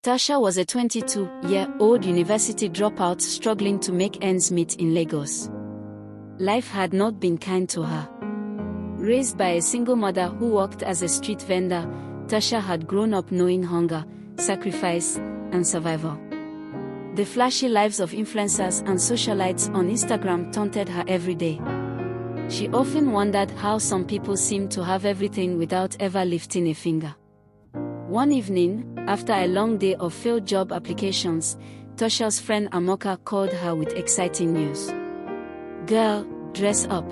Tasha was a 22-year-old university dropout struggling to make ends meet in Lagos. Life had not been kind to her. Raised by a single mother who worked as a street vendor, Tasha had grown up knowing hunger, sacrifice, and survival. The flashy lives of influencers and socialites on Instagram taunted her every day. She often wondered how some people seem to have everything without ever lifting a finger. One evening, after a long day of failed job applications, Tasha's friend Amoka called her with exciting news. "Girl, dress up.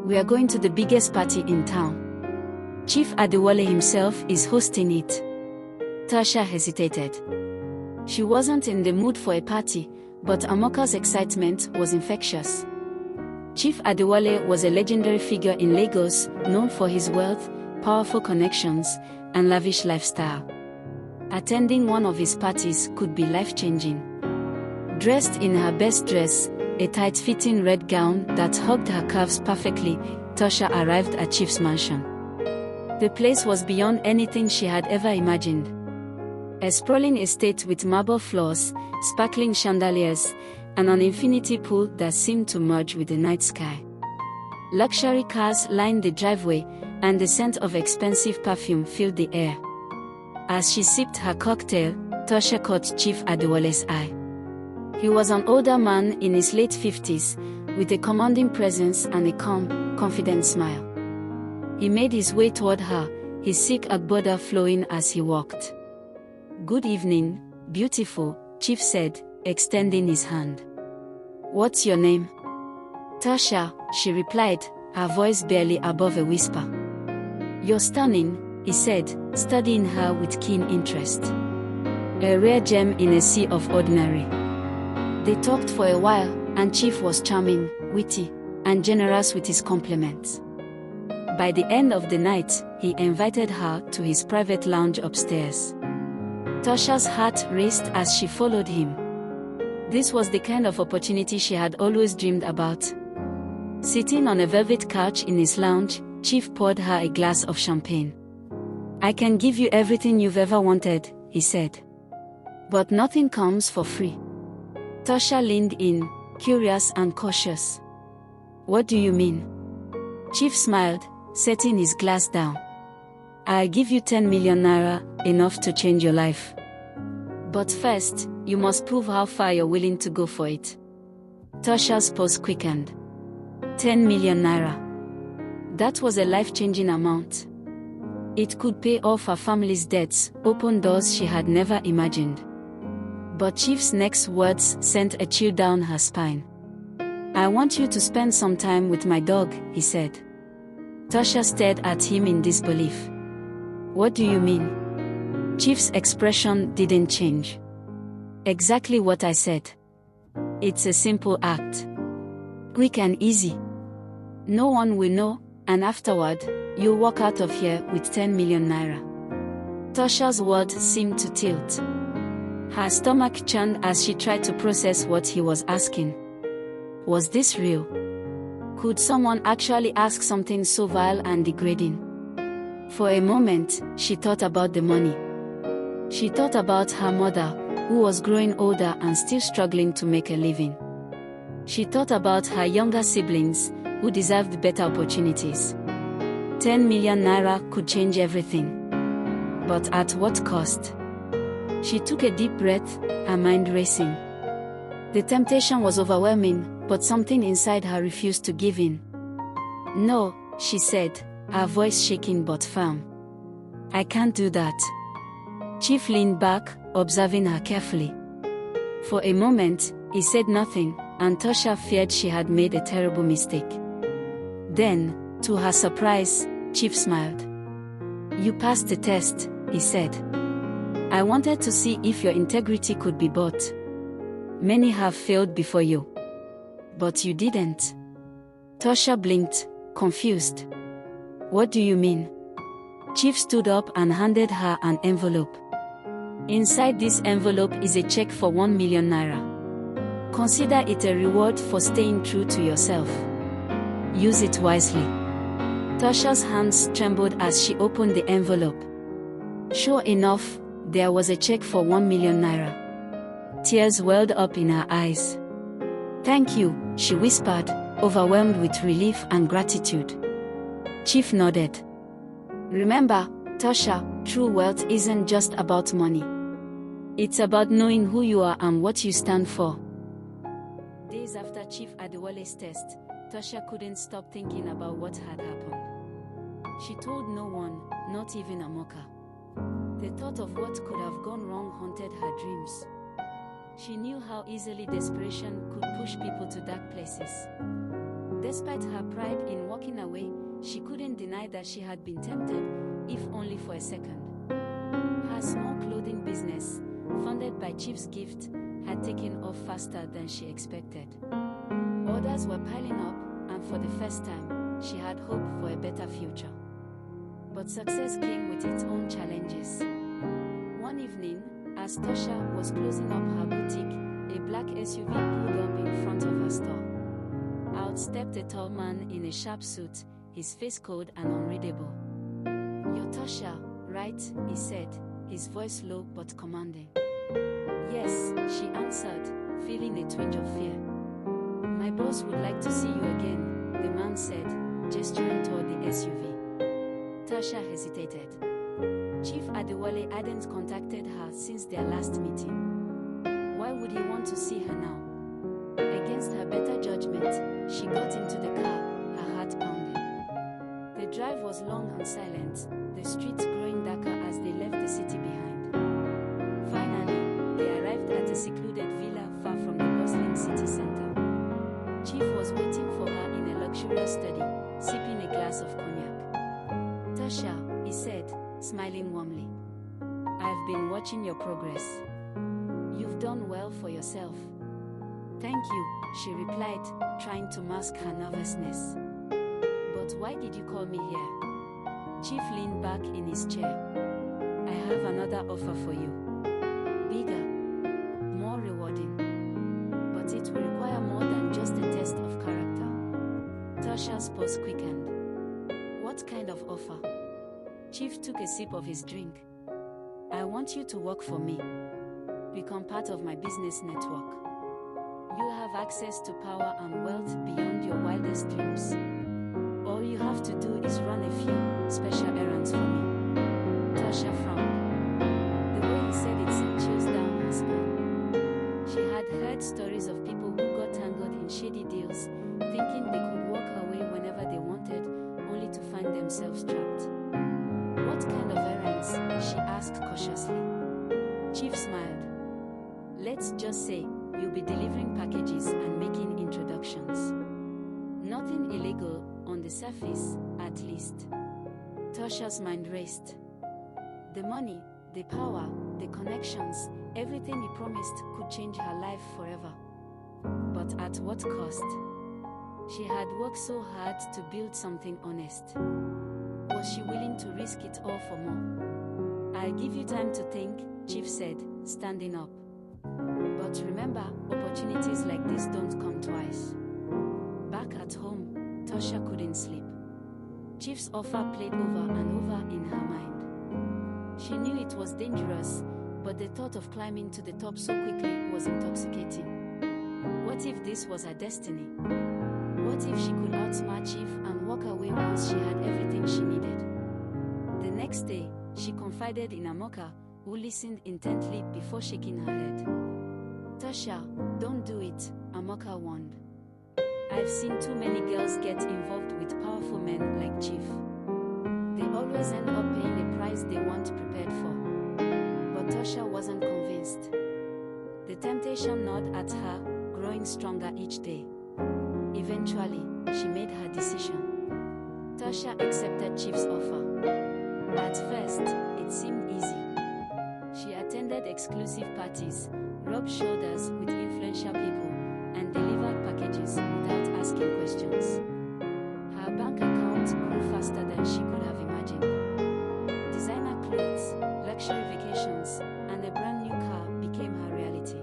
We are going to the biggest party in town. Chief Adewale himself is hosting it." Tasha hesitated. She wasn't in the mood for a party, but Amoka's excitement was infectious. Chief Adewale was a legendary figure in Lagos, known for his wealth, powerful connections, and lavish lifestyle. Attending one of his parties could be life-changing. Dressed in her best dress, a tight-fitting red gown that hugged her curves perfectly, Tasha arrived at Chief's mansion. The place was beyond anything she had ever imagined. A sprawling estate with marble floors, sparkling chandeliers, and an infinity pool that seemed to merge with the night sky. Luxury cars lined the driveway, and the scent of expensive perfume filled the air. As she sipped her cocktail, Tasha caught Chief Adewale's eye. He was an older man in his late 50s, with a commanding presence and a calm, confident smile. He made his way toward her, his Sikh agbada flowing as he walked. "Good evening, beautiful," Chief said, extending his hand. "What's your name?" "Tasha," she replied, her voice barely above a whisper. "You're stunning," he said, studying her with keen interest. A rare gem in a sea of ordinary. They talked for a while, and Chief was charming, witty, and generous with his compliments. By the end of the night, he invited her to his private lounge upstairs. Tasha's heart raced as she followed him. This was the kind of opportunity she had always dreamed about. Sitting on a velvet couch in his lounge, Chief poured her a glass of champagne. "I can give you everything you've ever wanted," he said. "But nothing comes for free." Tasha leaned in, curious and cautious. "What do you mean?" Chief smiled, setting his glass down. "I'll give you 10 million naira, enough to change your life. But first, you must prove how far you're willing to go for it." Tasha's pulse quickened. 10 million naira. That was a life-changing amount. It could pay off her family's debts, open doors she had never imagined. But Chief's next words sent a chill down her spine. "I want you to spend some time with my dog," he said. Tasha stared at him in disbelief. "What do you mean?" Chief's expression didn't change. "Exactly what I said. It's a simple act. Quick and easy. No one will know, and afterward, you'll walk out of here with 10 million naira." Tasha's words seemed to tilt. Her stomach churned as she tried to process what he was asking. Was this real? Could someone actually ask something so vile and degrading? For a moment, she thought about the money. She thought about her mother, who was growing older and still struggling to make a living. She thought about her younger siblings, who deserved better opportunities. 10 million naira could change everything. But at what cost? She took a deep breath, her mind racing. The temptation was overwhelming, but something inside her refused to give in. "No," she said, her voice shaking but firm. "I can't do that." Chief leaned back, observing her carefully. For a moment, he said nothing, and Tasha feared she had made a terrible mistake. Then, to her surprise, Chief smiled. "You passed the test," he said. "I wanted to see if your integrity could be bought. Many have failed before you. But you didn't." Tasha blinked, confused. "What do you mean?" Chief stood up and handed her an envelope. "Inside this envelope is a check for 1 million naira. Consider it a reward for staying true to yourself. Use it wisely." Tasha's hands trembled as she opened the envelope. Sure enough, There was a check for 1 million naira. Tears welled up in her eyes. "Thank you," she whispered, overwhelmed with relief and gratitude. Chief nodded. "Remember, Tasha, true wealth isn't just about money. It's about knowing who you are and what you stand for." Days after Chief Adewale's test, Tasha couldn't stop thinking about what had happened. She told no one, not even Amoka. The thought of what could have gone wrong haunted her dreams. She knew how easily desperation could push people to dark places. Despite her pride in walking away, she couldn't deny that she had been tempted, if only for a second. Her small clothing business, funded by Chief's gift, had taken off faster than she expected. Orders were piling up, and for the first time, she had hope for a better future. But success came with its own challenges. One evening, as Tasha was closing up her boutique, a black SUV pulled up in front of her store. Out stepped a tall man in a sharp suit, his face cold and unreadable. "You're Tasha, right?" he said, his voice low but commanding. "Yes," she answered, feeling a twinge of fear. "My boss would like to see you again," the man said, gesturing toward the SUV. Tasha hesitated. Chief Adewale hadn't contacted her since their last meeting. Why would he want to see her now? Against her better judgment, she got into the car, her heart pounding. The drive was long and silent, the streets growing darker as they left the city behind. Finally, they arrived at a secluded villa far from the bustling city center. Chief was waiting for her in a luxurious study, sipping a glass of cognac. "Tasha," he said, smiling warmly. "I've been watching your progress. You've done well for yourself." "Thank you," she replied, trying to mask her nervousness. "But why did you call me here?" Chief leaned back in his chair. "I have another offer for you. Bigger, more rewarding. But it will require more than just a test of character." Tasha's pulse quickened. "What kind of offer?" Chief took a sip of his drink. "I want you to work for me. Become part of my business network. You'll have access to power and wealth beyond your wildest dreams. All you have to do is run a few special errands for me." Tasha frowned. The way he said it sent chills down her spine. She had heard stories of people who got tangled in shady deals, thinking they could walk away whenever they wanted, only to find themselves trapped. "What kind of errands?" she asked cautiously. Chief smiled. "Let's just say you'll be delivering packages and making introductions. Nothing illegal, on the surface, at least." Tasha's mind raced. The money, the power, the connections, everything he promised could change her life forever. But at what cost? She had worked so hard to build something honest. Was she willing to risk it all for more? "I'll give you time to think," Chief said, standing up. "But remember, opportunities like this don't come twice." Back at home, Tasha couldn't sleep. Chief's offer played over and over in her mind. She knew it was dangerous, but the thought of climbing to the top so quickly was intoxicating. What if this was her destiny? What if she could outsmart Chief and walk away once she had everything she needed? The next day, she confided in Amoka, who listened intently before shaking her head. "Tasha, don't do it," Amoka warned. "I've seen too many girls get involved with powerful men like Chief. They always end up paying a price they weren't prepared for." But Tasha wasn't convinced. The temptation gnawed at her, growing stronger each day. Eventually, she made her decision. Tasha accepted Chief's offer. At first, it seemed easy. She attended exclusive parties, rubbed shoulders with influential people, and delivered packages without asking questions. Her bank account grew faster than she could have imagined. Designer clothes, luxury vacations, and a brand new car became her reality.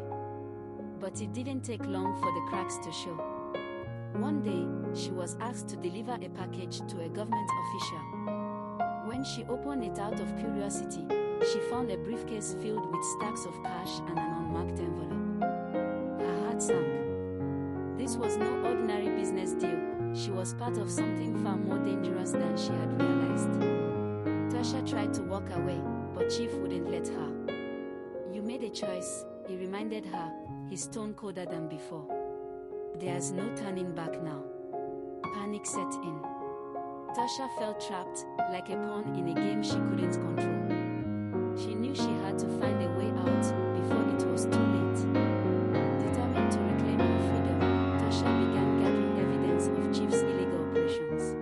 But it didn't take long for the cracks to show. One day, she was asked to deliver a package to a government official. When she opened it out of curiosity, She found a briefcase filled with stacks of cash and an unmarked envelope. Her heart sank. This was no ordinary business deal. She was part of something far more dangerous than she had realized. Tasha tried to walk away, but Chief wouldn't let her. "You made a choice," he reminded her, his tone colder than before. "There's no turning back now." Panic set in. Tasha felt trapped, like a pawn in a game she couldn't control. She knew she had to find a way out before it was too late. Determined to reclaim her freedom, Tasha began gathering evidence of Chief's illegal operations.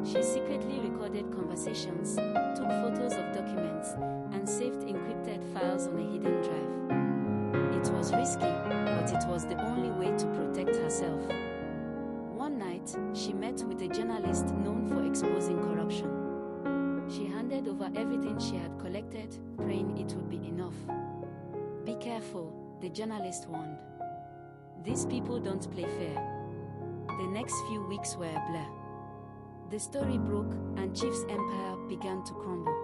She secretly recorded conversations, took photos of documents, and saved encrypted files on a hidden drive. It was risky, but it was the only way to protect herself. One night, she met with a journalist known for exposing corruption. She handed over everything she had collected, praying it would be enough. "Be careful," the journalist warned. "These people don't play fair." The next few weeks were a blur. The story broke, and Chief's empire began to crumble.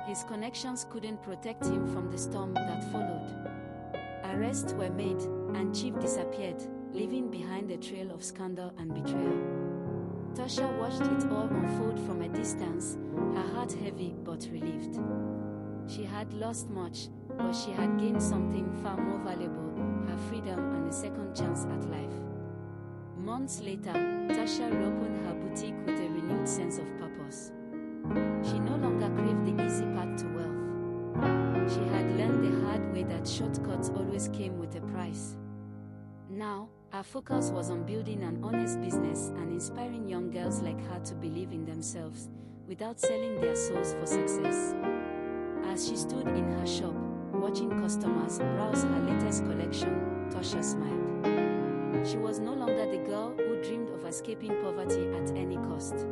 His connections couldn't protect him from the storm that followed. Arrests were made, and Chief disappeared, leaving behind a trail of scandal and betrayal. Tasha watched it all unfold from a distance, her heart heavy but relieved. She had lost much, but she had gained something far more valuable, her freedom and a second chance at life. Months later, Tasha reopened her boutique with a renewed sense of purpose. She no longer craved the easy path to wealth. She had learned the hard way that shortcuts always came with a price. Now, her focus was on building an honest business and inspiring young girls like her to believe in themselves, without selling their souls for success. As she stood in her shop, watching customers browse her latest collection, Tasha smiled. She was no longer the girl who dreamed of escaping poverty at any cost.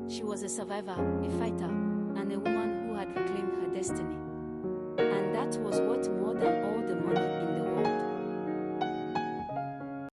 She was a survivor, a fighter, and a woman who had reclaimed her destiny. And that was worth more than all